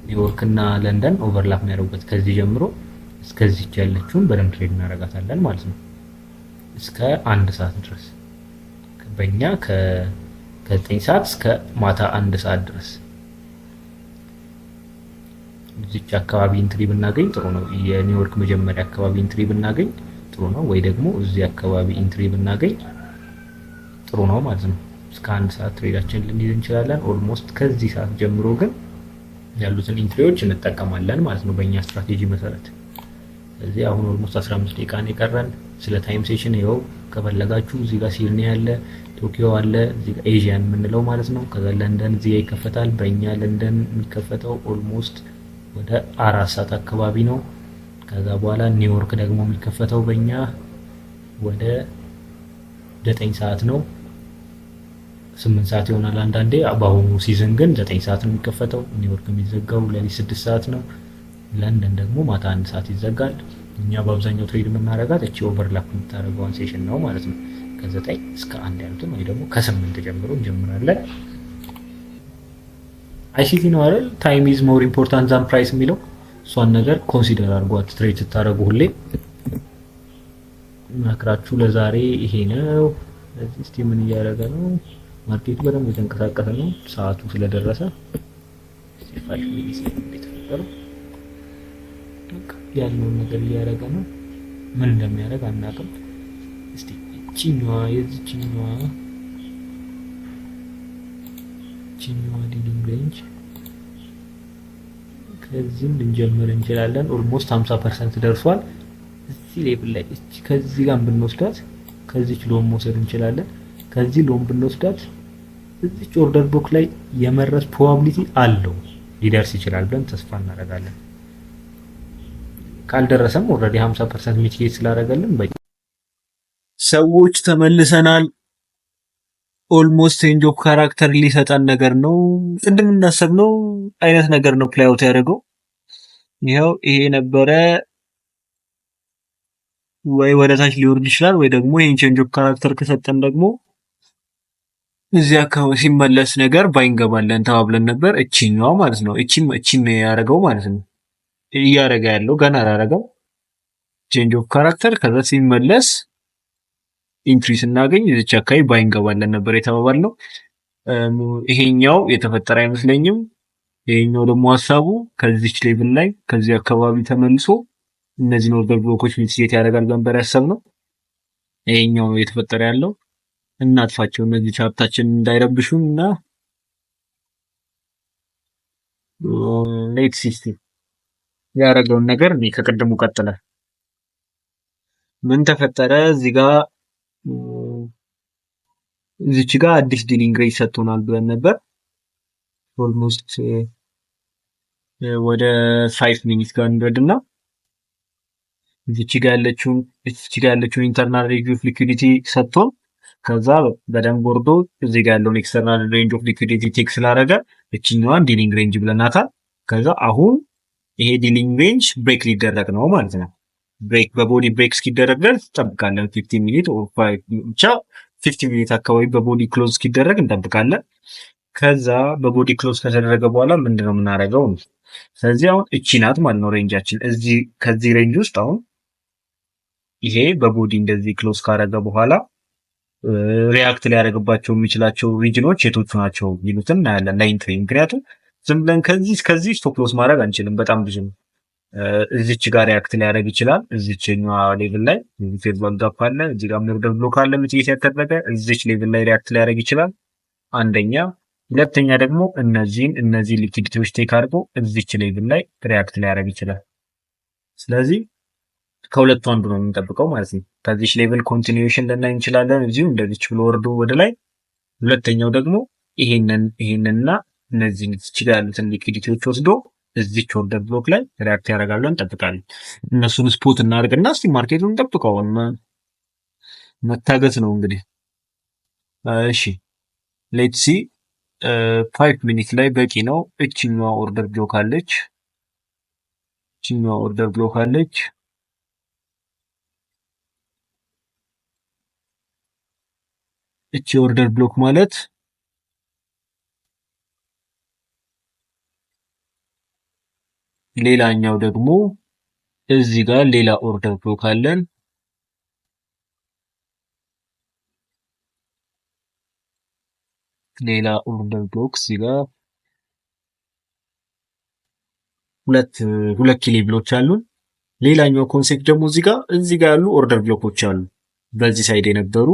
ኒውዮርክ እና ለንደን ኦቨርላፕ የሚያደርጉበት ከዚህ ጀምሮ እስከዚህ ያለችውን በደንብ ትሬድ እናደርጋታለን ማለት ነው። እስከ 1 ሰዓት ድረስ በእኛ ከ9 ሰዓት እስከ ማታ 1 ሰዓት ድረስ እዚች አካባቢ ኢንትሪ ብናገኝ ጥሩ ነው። የኒውዮርክ መጀመሪያ አካባቢ ኢንትሪ ብናገኝ ጥሩ ነው፣ ወይ ደግሞ እዚህ አካባቢ ኢንትሪ ብናገኝ ጥሩ ነው ማለት ነው። እስከ 1 ሰዓት ትሬዳችንን ልንይዝ እንችላለን። ኦልሞስት ከዚህ ሰዓት ጀምሮ ግን ያሉትን ኢንትሪዎች እንጠቀማለን ማለት ነው በእኛ ስትራቴጂ መሰረት። ስለዚህ አሁን ኦልሞስት 15 ደቂቃ ነው የቀረን። ስለ ታይም ሴሽን ይኸው ከፈለጋችሁ እዚህ ጋር ሲድኒ አለ፣ ቶኪዮ አለ፣ እዚህ ጋር ኤዥያን የምንለው ማለት ነው። ከዛ ለንደን እዚህ ጋር ይከፈታል። በእኛ ለንደን የሚከፈተው ኦልሞስት ወደ 4 ሰዓት አካባቢ ነው። ከዛ በኋላ ኒውዮርክ ደግሞ የሚከፈተው በእኛ ወደ 9 ሰዓት ነው። 8 ሰዓት ይሆናል አንዳንዴ። በአሁኑ ሲዝን ግን 9 ሰዓት ነው የሚከፈተው። ኒውዮርክ የሚዘጋው ለሊት 6 ሰዓት ነው። ለንደን ደግሞ ማታ 1 ሰዓት ይዘጋል። እኛ በአብዛኛው ትሬድ የምናደርጋት እቺ ኦቨርላፕ የምታደርገውን ሴሽን ነው ማለት ነው። ከ9 እስከ 1 ያሉትን ወይ ደግሞ ከ8 ጀምሮ እንጀምራለን። አይሲቲ ነው አይደል? ታይም ኢዝ ሞር ኢምፖርታንት ዛን ፕራይስ የሚለው እሷን ነገር ኮንሲደር አድርጓት ትሬድ ስታደርጉ ሁሌ ማክራችሁ። ለዛሬ ይሄ ነው። እስቲ ምን እያደረገ ነው? ማርኬቱ በደንብ እየተንቀሳቀሰ ነው። ሰዓቱ ስለደረሰ ያለውን ነገር እያደረገ ነው። ምን እንደሚያደርግ አናውቅም። እስቲ እቺኛዋ ዲሊንግ ሬንጅ ከዚህም ልንጀምር እንችላለን። ኦልሞስት 50% ደርሷል። እዚህ ሌቭል ላይ ከዚህ ጋር ብንወስዳት ከዚች ሎም መውሰድ እንችላለን። ከዚህ ሎም ብንወስዳት እዚች ኦርደር ቦክ ላይ የመረስ ፕሮባቢሊቲ አለው፣ ሊደርስ ይችላል ብለን ተስፋ እናደርጋለን። ካልደረሰም ኦልሬዲ 50% ሚቲጌት ስላደረገልን በቂ። ሰዎች ተመልሰናል። ኦልሞስት ቼንጅ ኦፍ ካራክተር ሊሰጠን ነገር ነው። እንደምናሰብነው አይነት ነገር ነው ፕሌይ አውት ያደረገው። ይሄው ይሄ ነበረ። ወይ ወደ ታች ሊወርድ ይችላል፣ ወይ ደግሞ ይሄን ቼንጅ ኦፍ ካራክተር ከሰጠን ደግሞ እዚህ አካባቢ ሲመለስ ነገር ባይንገባለን ተባብለን ነበር። እቺኛው ማለት ነው እቺን ነው ያደረገው ማለት ነው። እያደረገ ያለው ገና አላደረገው። ቼንጅ ኦፍ ካራክተር ከዛ ሲመለስ ኢንትሪ ስናገኝ እዚች አካባቢ ባይንገባለን ነበር የተባባልነው። ይሄኛው የተፈጠረ አይመስለኝም። ይሄኛው ደግሞ ሀሳቡ ከዚች ሌቭል ላይ ከዚህ አካባቢ ተመልሶ እነዚህን ኦርደር ብሎኮች ሚቲጌት ያደርጋል ነበር ያሰብነው። ይሄኛው የተፈጠረ ያለው እናጥፋቸው እነዚህ ቻርታችን እንዳይረብሹን እና ሌት ሲስተም ያደረገውን ነገር እኔ ከቀደሙ ቀጥለ ምን ተፈጠረ እዚህ ጋር እዚች ጋር አዲስ ዲሊንግ ሬንጅ ሰጥቶናል ብለን ነበር። ኦልሞስት ወደ 5 ሚኒት ጋር እንረድና እዚች ጋር ያለችውን ኢንተርናል ሬንጅ ኦፍ ሊኩዊዲቲ ሰጥቶን ከዛ በደንብ ወርዶ እዚህ ጋር ያለውን ኤክስተርናል ሬንጅ ኦፍ ሊኩዊዲቲ ቴክ ስላደረገ እችኛዋን ዲሊንግ ሬንጅ ብለናታል። ከዛ አሁን ይሄ ዲሊንግ ሬንጅ ብሬክ ሊደረግ ነው ማለት ነው። ብሬክ በቦዲ ብሬክ እስኪደረግ ድረስ እንጠብቃለን። 15 ሚኒት ብቻ 15 ሚኒት አካባቢ በቦዲ ክሎዝ እስኪደረግ እንጠብቃለን። ከዛ በቦዲ ክሎዝ ከተደረገ በኋላ ምንድነው የምናደርገው? ስለዚህ አሁን እቺ ናት ማለት ነው ሬንጃችን። እዚህ ከዚህ ሬንጅ ውስጥ አሁን ይሄ በቦዲ እንደዚህ ክሎዝ ካደረገ በኋላ ሪያክት ሊያደርግባቸው የሚችላቸው ሪጅኖች የቶቹ ናቸው የሚሉትን እናያለን ለኢንትሪ። ምክንያቱም ዝም ብለን ከዚህ ስቶፕ ሎስ ማድረግ አንችልም፣ በጣም ብዙ ነው። እዚች ጋር ሪያክት ሊያደርግ ይችላል። እዚችኛዋ ሌቭል ላይ ፌዝ ጋፕ አለ፣ እዚህ ጋር ኦርደር ብሎክ አለ ሚቲጌት ያደረገ እዚች ሌቭል ላይ ሪያክት ሊያደርግ ይችላል። አንደኛ። ሁለተኛ ደግሞ እነዚህ ሊኩዊዲቲዎች ቴክ አድርጎ እዚች ሌቭል ላይ ሪያክት ሊያደርግ ይችላል። ስለዚህ ከሁለቱ አንዱ ነው የምንጠብቀው ማለት ነው። ከዚች ሌቭል ኮንቲኒዩዌሽን ልናይ እንችላለን፣ እዚሁ እንደዚች ብሎ ወርዶ ወደ ላይ። ሁለተኛው ደግሞ ይሄንንና እነዚህን እዚህ ጋር ያሉትን ሊኩዊዲቲዎች ወስዶ እዚች ኦርደር ብሎክ ላይ ሪያክት ያደርጋሉ እንጠብቃለን። እነሱን ስፖት እናድርግና እስቲ ማርኬቱን እንጠብቀው። መታገስ ነው እንግዲህ። እሺ ሌትስ ሲ 5 ሚኒት ላይ በቂ ነው። እችኛዋ ኦርደር ብሎክ አለች። እቺ ኦርደር ብሎክ ማለት ሌላኛው ደግሞ እዚህ ጋር ሌላ ኦርደር ብሎክ አለን። ሌላ ኦርደር ብሎክ እዚህ ጋር ሁለት ኪ ሌብሎች አሉን። ሌላኛው ኮንሴፕት ደግሞ እዚህ ጋር ያሉ ኦርደር ብሎኮች አሉ። በዚህ ሳይድ የነበሩ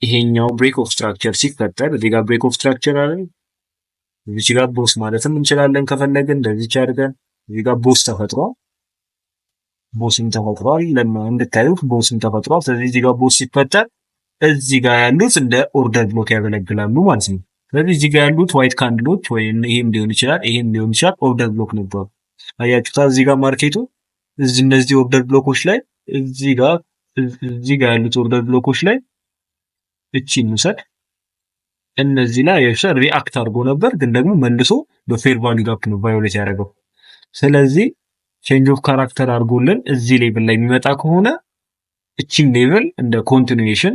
ይሄኛው ብሬክ ኦፍ ስትራክቸር ሲፈጠር እዚህ ጋር ብሬክ ኦፍ ስትራክቸር አለ። እዚህ ጋር ቦስ ማለትም እንችላለን ከፈለግን እንደዚህ አድርገን እዚህ ጋር ቦስ ተፈጥሯል። ቦስም ተፈጥሯል። እንድታዩት ቦስም ተፈጥሯል። ስለዚህ እዚህ ጋር ቦስ ሲፈጠር እዚህ ጋር ያሉት እንደ ኦርደር ብሎክ ያገለግላሉ ማለት ነው። ስለዚህ እዚህ ጋር ያሉት ዋይት ካንድሎች ወይም ይሄም ሊሆን ይችላል ኦርደር ብሎክ ነበሩ። አያችሁታ እዚህ ጋር ማርኬቱ እነዚህ ኦርደር ብሎኮች ላይ እዚህ ጋር ያሉት ኦርደር ብሎኮች ላይ እቺን እንውሰድ። እነዚህ ላይ ሪአክት አድርጎ ነበር፣ ግን ደግሞ መልሶ በፌር ቫልዩ ጋፕ ነው ቫዮሌት ያደረገው። ስለዚህ ቼንጅ ኦፍ ካራክተር አድርጎልን እዚህ ሌቭል ላይ የሚመጣ ከሆነ እቺን ሌቭል እንደ ኮንቲኒዌሽን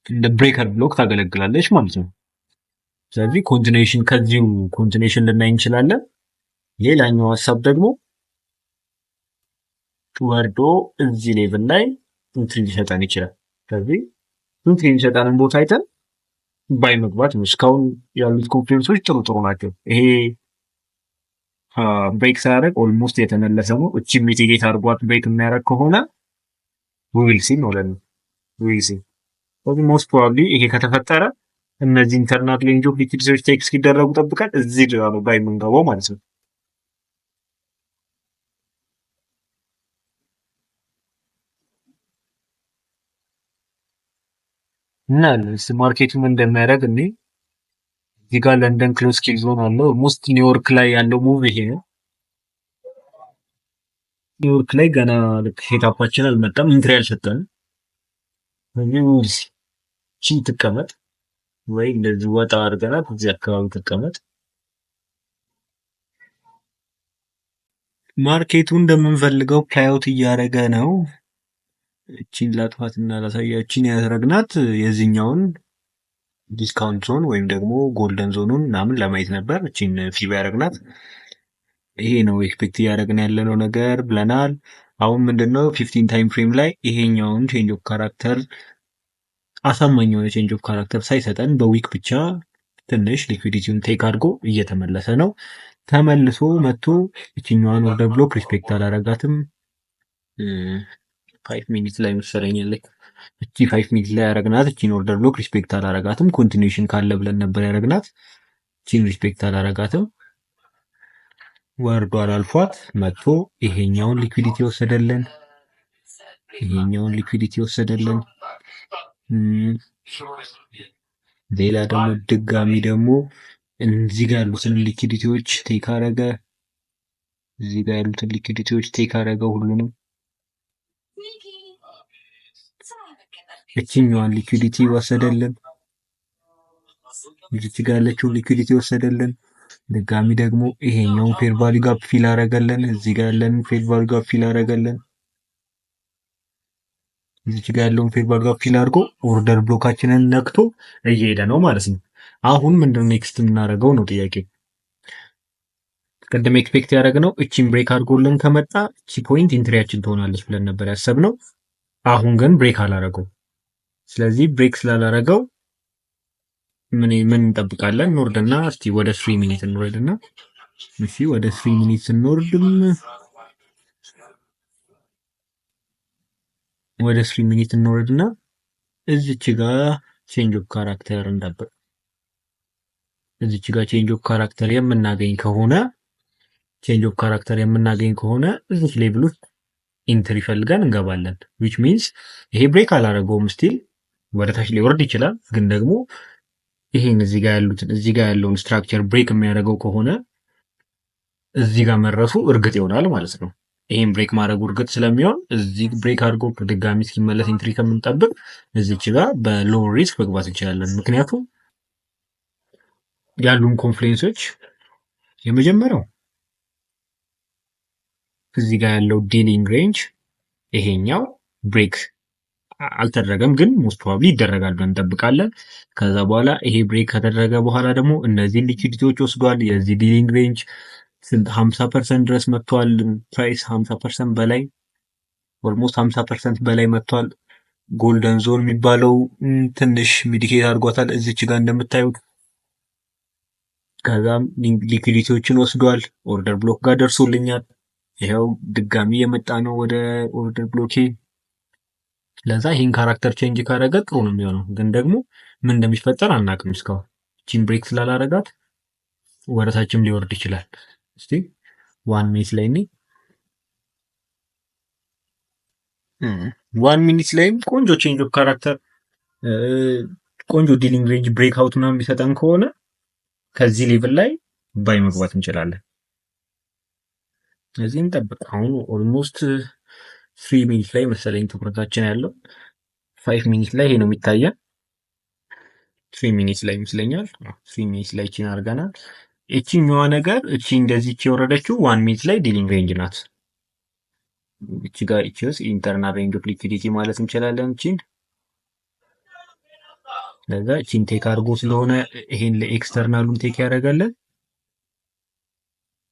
እንደ ብሬከር ብሎክ ታገለግላለች ማለት ነው። ስለዚህ ከዚሁ ኮንቲኒዌሽን ልናይ እንችላለን። ሌላኛው ሀሳብ ደግሞ ወርዶ እዚህ ሌቭል ላይ ኢንትሪ ሊሰጠን ይችላል። ስለዚህ ኢንትሪ የሚሰጠንን ቦታ አይተን ባይ መግባት ነው። እስካሁን ያሉት ኮንፊደንሶች ጥሩ ናቸው። ይሄ ብሬክ ሳያደርግ ኦልሞስት የተመለሰ ነው። እቺ ሚቲጌት አድርጓት ብሬክ የሚያደርግ ከሆነ ዊል ሲ ነው ለኔ ዊል ሲ። ስለዚህ ሞስት ፕሮባብሊ ይሄ ከተፈጠረ እነዚህ ኢንተርናል ሬንጅ ኦፍ ሊኩዊዲቲዎች ቴክ እስኪደረጉ ጠብቀን እዚህ ድረስ ነው ባይ የምንገባው ማለት ነው። እና ማርኬቱ ምን እንደሚያደርግ እኔ እዚህ ጋር ለንደን ክሎዝ ኪል ዞን አለው። ኦልሞስት ኒውዮርክ ላይ ያለው ሙቭ ይሄ ነው። ኒውዮርክ ላይ ገና ሴታፓችን አልመጣም፣ ኢንትሪ አልሰጠንም። ቺ ትቀመጥ ወይ እንደዚህ ወጣ አድርገናት እዚህ አካባቢ ትቀመጥ። ማርኬቱ እንደምንፈልገው ፕላይአውት እያደረገ ነው። እቺን ላጥፋት እና ላሳያችን ያደረግናት የዚህኛውን ዲስካውንት ዞን ወይም ደግሞ ጎልደን ዞኑን ምናምን ለማየት ነበር። እቺን ፊባ ያደረግናት ይሄ ነው ኤክስፔክት እያደረግን ያለነው ነገር ብለናል። አሁን ምንድነው 15 ታይም ፍሬም ላይ ይሄኛውን ቼንጅ ኦፍ ካራክተር አሳማኝ የሆነ ቼንጅ ኦፍ ካራክተር ሳይሰጠን በዊክ ብቻ ትንሽ ሊኩዊዲቲውን ቴክ አድርጎ እየተመለሰ ነው። ተመልሶ መጥቶ እቺኛዋን ኦርደር ብሎክ ሪስፔክት አላረጋትም። 5 ሚኒት ላይ መሰለኝ እቺ 5 ሚኒት ላይ ያረግናት እቺን ኦርደር ብሎክ ሪስፔክት አላረጋትም። ኮንቲኒዩሽን ካለ ብለን ነበር ያረግናት። እቺን ሪስፔክት አላረጋትም። ወርዷል አልፏት መጥቶ ይሄኛውን ሊኩዊዲቲ ወሰደልን። ሌላ ደግሞ ድጋሚ ደግሞ እዚህ ጋር ያሉትን ሊኩዊዲቲዎች ቴክ አረገ። ሁሉንም እቺኛዋን ሊኩዊዲቲ ወሰደልን። እዚህ ጋር ያለችውን ሊኩዊዲቲ ወሰደልን። ድጋሚ ደግሞ ይሄኛውን ፌር ቫልዩ ጋፕ ፊል አረገልን። እዚህ ጋር ያለንን ፌር ቫልዩ ጋፕ ፊል አረገልን። እዚህ ጋር ያለውን ፌር ቫልዩ ጋፕ ፊል አድርጎ ኦርደር ብሎካችንን ነክቶ እየሄደ ነው ማለት ነው። አሁን ምንድነው ኔክስት የምናደርገው ነው ጥያቄ። ቅድም ኤክስፔክት ያደረግነው እቺን ብሬክ አድርጎልን ከመጣ እቺ ፖይንት ኢንትሪያችን ትሆናለች ብለን ነበር ያሰብነው። አሁን ግን ብሬክ አላረገው። ስለዚህ ብሬክ ስላላረገው ምን እንጠብቃለን? እንወርድና እስቲ ወደ 3 ሚኒት እንወርድና እሺ ወደ 3 ሚኒት እንወርድም ወደ 3 ሚኒት እንወርድና እዚች ጋር ቼንጅ ኦፍ ካራክተር እንጠብቅ። እዚች ጋር ቼንጅ ኦፍ ካራክተር የምናገኝ ከሆነ እዚች ሌቭል ውስጥ ኢንትሪ ፈልገን እንገባለን። which means ይሄ ብሬክ አላረገውም። ስቲል ወደ ታች ሊወርድ ይችላል፣ ግን ደግሞ ይሄን እዚህ ጋር ያለውን ስትራክቸር ብሬክ የሚያደርገው ከሆነ እዚህ ጋር መድረሱ እርግጥ ይሆናል ማለት ነው። ይሄን ብሬክ ማድረጉ እርግጥ ስለሚሆን እዚህ ብሬክ አድርጎ ድጋሚ እስኪመለስ ኢንትሪ ከምንጠብቅ እዚች ጋር በሎ ሪስክ መግባት እንችላለን። ምክንያቱም ያሉን ኮንፍሉዌንሶች የመጀመሪያው እዚህ ጋር ያለው ዲሊንግ ሬንጅ ይሄኛው ብሬክ አልተደረገም፣ ግን ሞስት ፕሮባብሊ ይደረጋል ብለን እንጠብቃለን። ከዛ በኋላ ይሄ ብሬክ ከተደረገ በኋላ ደግሞ እነዚህን ሊኩዲቲዎች ወስዷል። የዚህ ዲሊንግ ሬንጅ 50% ድረስ መጥቷል። ፕራይስ 50% በላይ ኦልሞስት 50% በላይ መጥቷል። ጎልደን ዞን የሚባለው ትንሽ ሚዲኬት አድርጓታል እዚች ጋር እንደምታዩት። ከዛም ሊኩዲቲዎችን ወስዷል። ኦርደር ብሎክ ጋር ደርሶልኛል። ይኸው ድጋሚ የመጣ ነው ወደ ኦርደር ብሎኬ። ለዛ ይህን ካራክተር ቼንጅ ካደረገ ጥሩ ነው የሚሆነው፣ ግን ደግሞ ምን እንደሚፈጠር አናውቅም እስካሁን። ቺን ብሬክ ስላላረጋት ወደታችም ሊወርድ ይችላል። እስቲ ዋን ሚኒት ላይ እኔ ዋን ሚኒት ላይም ቆንጆ ቼንጅ ኦፍ ካራክተር ቆንጆ ዲሊንግ ሬንጅ ብሬክ አውት ምናምን ቢሰጠን ከሆነ ከዚህ ሌቭል ላይ ባይ መግባት እንችላለን። ስለዚህ እንጠብቅ። አሁን ኦልሞስት 3 ሚኒት ላይ መሰለኝ ትኩረታችን ያለው 5 ሚኒት ላይ ይሄ ነው የሚታየን። 3 ሚኒት ላይ ይመስለኛል። 3 ሚኒት ላይ ቺን አድርገናል። እቺኛዋ ነገር እቺ እንደዚህ የወረደችው 1 ሚኒት ላይ ዲሊንግ ሬንጅ ናት። እቺ ጋር እቺስ ኢንተርናል ሬንጅ ኦፍ ሊኩዊዲቲ ማለት እንችላለን እቺን። ለዛ እቺን ቴክ አድርጎ ስለሆነ ይሄን ለኤክስተርናሉን ቴክ ያደርጋለን።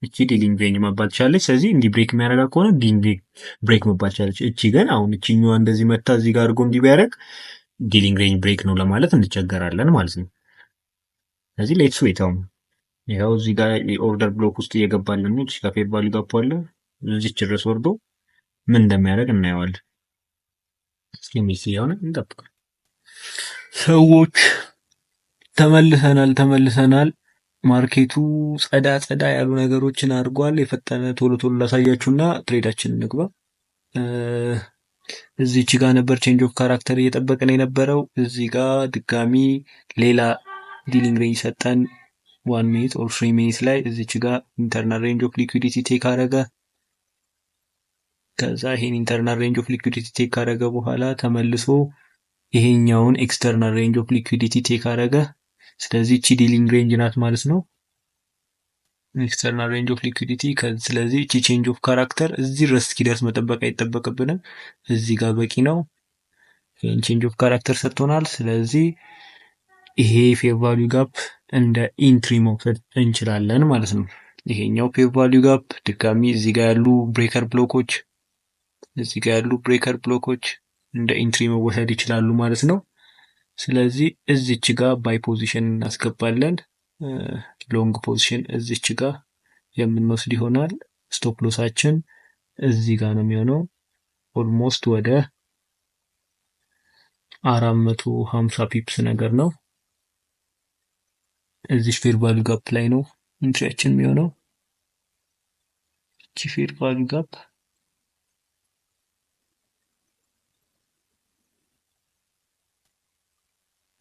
እቺ ዲሊንግ ሬንጅ መባል ትችላለች። ስለዚህ እንዲህ ብሬክ የሚያደርጋ ከሆነ ዲሊንግ ብሬክ መባል ትችላለች። እቺ ግን አሁን እቺኛዋ እንደዚህ መታ እዚህ ጋር አድርጎ እንዲህ ቢያደርግ ዲሊንግ ሬንጅ ብሬክ ነው ለማለት እንቸገራለን ማለት ነው። ስለዚህ ሌትስ ዌት። አሁን ይኸው እዚህ ጋር የኦርደር ብሎክ ውስጥ እየገባልን ነው። እዚህ ጋር ፌር ቫልዩ ጋፕ አለ። እዚች ድረስ ወርዶ ምን እንደሚያደርግ እናየዋለን። እስኪ ያውን እንጠብቅ። ሰዎች ተመልሰናል። ማርኬቱ ጸዳ ያሉ ነገሮችን አድርጓል። የፈጠነ ቶሎ ላሳያችሁና ትሬዳችን እንግባ። እዚች ጋር ነበር ቼንጅ ኦፍ ካራክተር እየጠበቅን የነበረው። እዚህ ጋር ድጋሚ ሌላ ዲሊንግ ሬንጅ ሰጠን 1 ሚኒት ኦር 3 ሚኒት ላይ። እዚች ጋር ኢንተርናል ሬንጅ ኦፍ ሊኩዊዲቲ ቴክ አረገ። ከዛ ይሄን ኢንተርናል ሬንጅ ኦፍ ሊኩዊዲቲ ቴክ ካረገ በኋላ ተመልሶ ይሄኛውን ኤክስተርናል ሬንጅ ኦፍ ሊኩዊዲቲ ቴክ አረገ። ስለዚህ እቺ ዲሊንግ ሬንጅ ናት ማለት ነው፣ ኤክስተርናል ሬንጅ ኦፍ ሊኩዊዲቲ። ስለዚህ እቺ ቼንጅ ኦፍ ካራክተር እዚህ ድረስ እስኪደርስ መጠበቅ አይጠበቅብንም። እዚህ ጋር በቂ ነው። ይሄን ቼንጅ ኦፍ ካራክተር ሰጥቶናል። ስለዚህ ይሄ ፌር ቫልዩ ጋፕ እንደ ኢንትሪ መውሰድ እንችላለን ማለት ነው። ይሄኛው ፌር ቫልዩ ጋፕ ድጋሚ እዚህ ጋር ያሉ ብሬከር ብሎኮች እንደ ኢንትሪ መወሰድ ይችላሉ ማለት ነው። ስለዚህ እዚች ጋር ባይ ፖዚሽን እናስገባለን። ሎንግ ፖዚሽን እዚች ጋር የምንወስድ ይሆናል። ስቶፕ ሎሳችን እዚህ ጋር ነው የሚሆነው። ኦልሞስት ወደ 450 ፒፕስ ነገር ነው። እዚህ ፌር ቫልዩ ጋፕ ላይ ነው ኢንትሪያችን የሚሆነው። እቺ ፌር ቫልዩ ጋፕ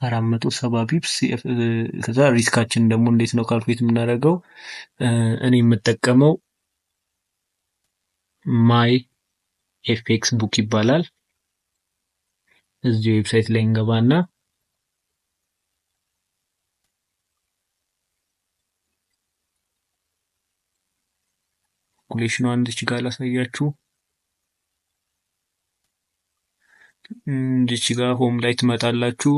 470 ፒፕስ። ከዛ ሪስካችን ደግሞ እንዴት ነው ካልኩሌት የምናደርገው? እኔ የምጠቀመው ማይ ኤፍኤክስ ቡክ ይባላል። እዚህ ዌብሳይት ላይ እንገባና ካልኩሌሽኑ አንድች ጋር ላሳያችሁ። እንድች ጋር ሆም ላይ ትመጣላችሁ።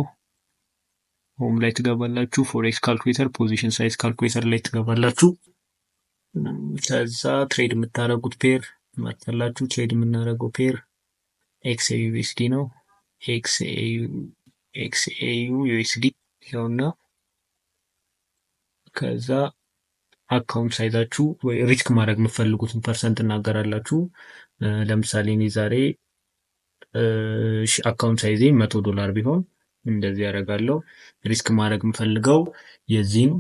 ሆም ላይ ትገባላችሁ። ፎሬክስ ካልኩሌተር ፖዚሽን ሳይዝ ካልኩሌተር ላይ ትገባላችሁ። ከዛ ትሬድ የምታደርጉት ፔር ትመርጣላችሁ። ትሬድ የምናደርገው ፔር ኤክስኤዩ ዩኤስዲ ነው። ኤክስኤዩ ዩኤስዲ ይኸውና። ከዛ አካውንት ሳይዛችሁ ወይ ሪስክ ማድረግ የምትፈልጉትን ፐርሰንት እናገራላችሁ። ለምሳሌ እኔ ዛሬ አካውንት ሳይዜ $100 ቢሆን እንደዚህ ያደርጋለሁ። ሪስክ ማድረግ የምፈልገው የዚህን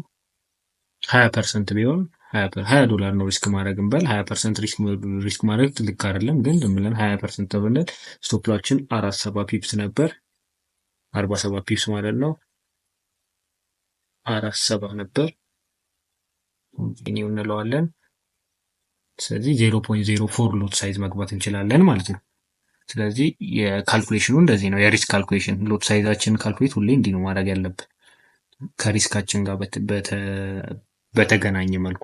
20% ቢሆን $20 ነው ሪስክ ማድረግ እንበል። 20% ሪስክ ማድረግ ልክ አይደለም፣ ግን ዝም ብለን 20% ብንል ስቶፕላችን 47 ፒፕስ ነበር። 47 ፒፕስ ማለት ነው። 470 ነበር። ኮንቲኒው እንለዋለን። ስለዚህ 0.04 ሎት ሳይዝ መግባት እንችላለን ማለት ነው። ስለዚህ የካልኩሌሽኑ እንደዚህ ነው። የሪስክ ካልኩሌሽን ሎት ሳይዛችን ካልኩሌት ሁሌ እንዲህ ነው ማድረግ ያለብን ከሪስካችን ጋር በተገናኘ መልኩ።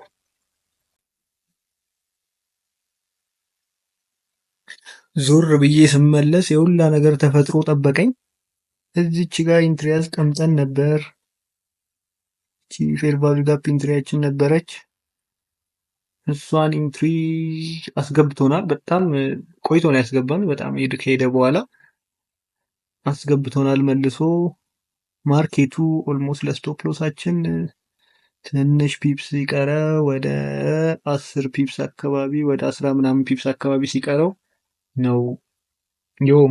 ዞር ብዬ ስመለስ የሁላ ነገር ተፈጥሮ ጠበቀኝ። እዚች ጋር ኢንትሪ አስቀምጠን ነበር። ፌር ቫልዩ ጋፕ ኢንትሪያችን ነበረች። እሷን ኢንትሪ አስገብቶናል። በጣም ቆይቶ ነው ያስገባን። በጣም ከሄደ በኋላ አስገብቶናል መልሶ። ማርኬቱ ኦልሞስት ለስቶፕ ሎሳችን ትንሽ ፒፕስ ሲቀረው ወደ 10 ፒፕስ አካባቢ ወደ 10 ምናምን ፒፕስ አካባቢ ሲቀረው ነው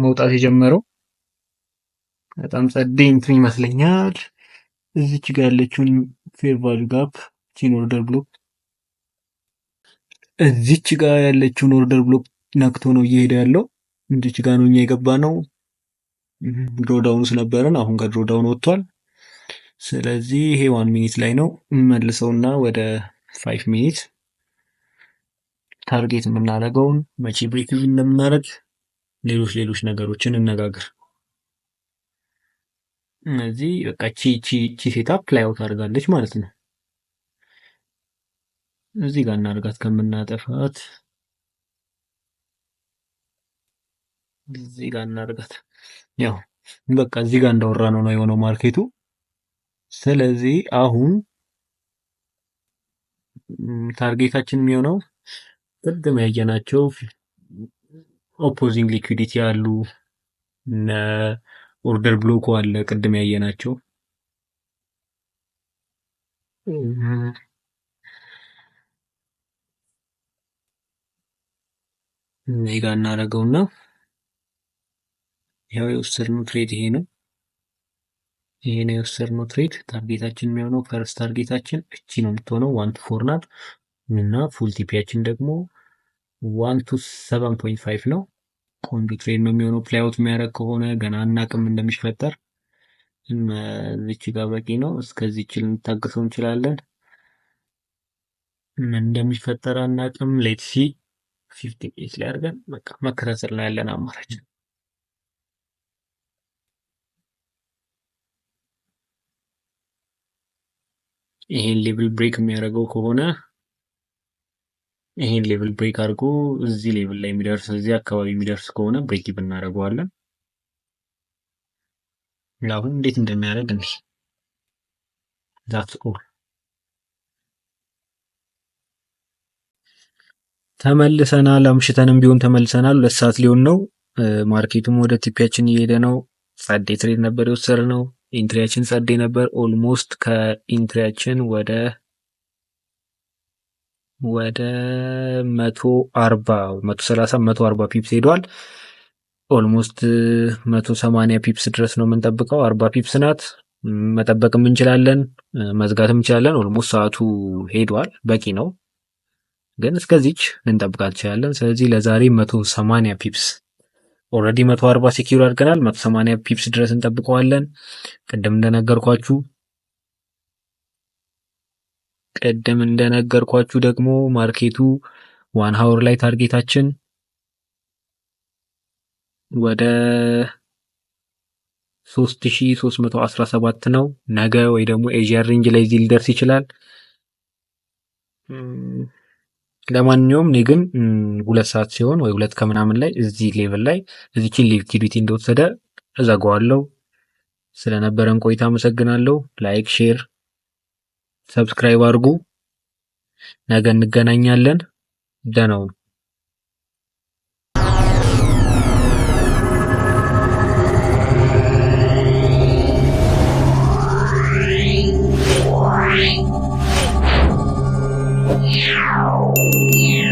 መውጣት የጀመረው። በጣም ጸዴ ኢንትሪ ይመስለኛል። እዚች ጋር ያለችውን ፌር ቫልዩ ጋፕ ቺን ኦርደር ብሎክ እዚች ጋር ያለችውን ኦርደር ብሎክ ነክቶ ነው እየሄደ ያለው። እዚች ጋር ነው እኛ የገባ ነው። ድሮዳውንስ ነበረን፣ አሁን ከድሮዳውን ወጥቷል። ስለዚህ ይሄ 1 ሚኒት ላይ ነው መልሰውና ወደ 5 ሚኒት ታርጌት የምናደርገውን መቼ ብሬክ ኢቭን እንደምናደርግ ሌሎች ነገሮችን እነጋገር። እነዚህ በቃ ቺ ሴታፕ ፕላይ አውት አድርጋለች ማለት ነው። እዚህ ጋር እናድርጋት ከምናጠፋት፣ እዚህ ጋር እናድርጋት። ያው በቃ እዚህ ጋር እንዳወራ ነው የሆነው ማርኬቱ። ስለዚህ አሁን ታርጌታችን የሚሆነው ቅድም ያየናቸው ኦፖዚንግ ሊኩዊዲቲ አሉ፣ ኦርደር ብሎኩ አለ ቅድም ያየናቸው። እዚህ ጋር እናደርገውና ያው የወሰድነው ትሬድ ይሄ ነው። ይሄን የወሰድነው ትሬድ ታርጌታችን የሚሆነው ፈርስት ታርጌታችን እቺ ነው የምትሆነው 1 to 4 ናት እና ፉል ቲፒያችን ደግሞ 1 to 7.5 ነው። ቆንጆ ትሬድ ነው የሚሆነው። ፕላይ አውት የሚያደርግ ከሆነ ገና አናቅም እንደሚፈጠር። እዚች ጋር በቂ ነው። እስከዚች ልንታገሰው እንችላለን። ምን እንደሚፈጠር አናቅም። ሌት ሲ 50 ኬስ ላይ አድርገን በቃ መከታተል ነው ያለን አማራጭ። ይሄን ሌቭል ብሬክ የሚያደርገው ከሆነ ይሄን ሌቭል ብሬክ አድርጎ እዚህ ሌቭል ላይ የሚደርስ እዚህ አካባቢ የሚደርስ ከሆነ ብሬክ ኢቭን እናደርገዋለን። አሁን እንዴት እንደሚያደርግ እንዴ ዛትስ ኦል። ተመልሰናል። አምሽተንም ቢሆን ተመልሰናል። 2 ሰዓት ሊሆን ነው። ማርኬቱም ወደ ቲፒያችን እየሄደ ነው። ጸዴ ትሬድ ነበር የወሰድነው። ኢንትሪያችን ጸዴ ነበር። ኦልሞስት ከኢንትሪያችን ወደ 140 ፒፕስ ሄዷል። ኦልሞስት 180 ፒፕስ ድረስ ነው የምንጠብቀው። 40 ፒፕስ ናት። መጠበቅም እንችላለን፣ መዝጋትም እንችላለን። ኦልሞስት ሰዓቱ ሄዷል። በቂ ነው፣ ግን እስከዚች ልንጠብቃት እንችላለን። ስለዚህ ለዛሬ 180 ፒፕስ ኦልሬዲ 140 ሴኪዩር አድርገናል። 180 ፒፕስ ድረስ እንጠብቀዋለን። ቅድም እንደነገርኳችሁ ደግሞ ማርኬቱ 1 ሃወር ላይ ታርጌታችን ወደ 3317 ነው። ነገ ወይ ደግሞ ኤዥያ ሬንጅ ላይ እዚህ ሊደርስ ይችላል። ለማንኛውም እኔ ግን 2 ሰዓት ሲሆን ወይ 2 ከምናምን ላይ እዚህ ሌቭል ላይ እዚችን ሊኩዊዲቲ እንደወሰደ እዘጋዋለሁ። ስለነበረን ቆይታ አመሰግናለሁ። ላይክ፣ ሼር፣ ሰብስክራይብ አድርጉ። ነገ እንገናኛለን። ደህና ሁኑ። Yeah.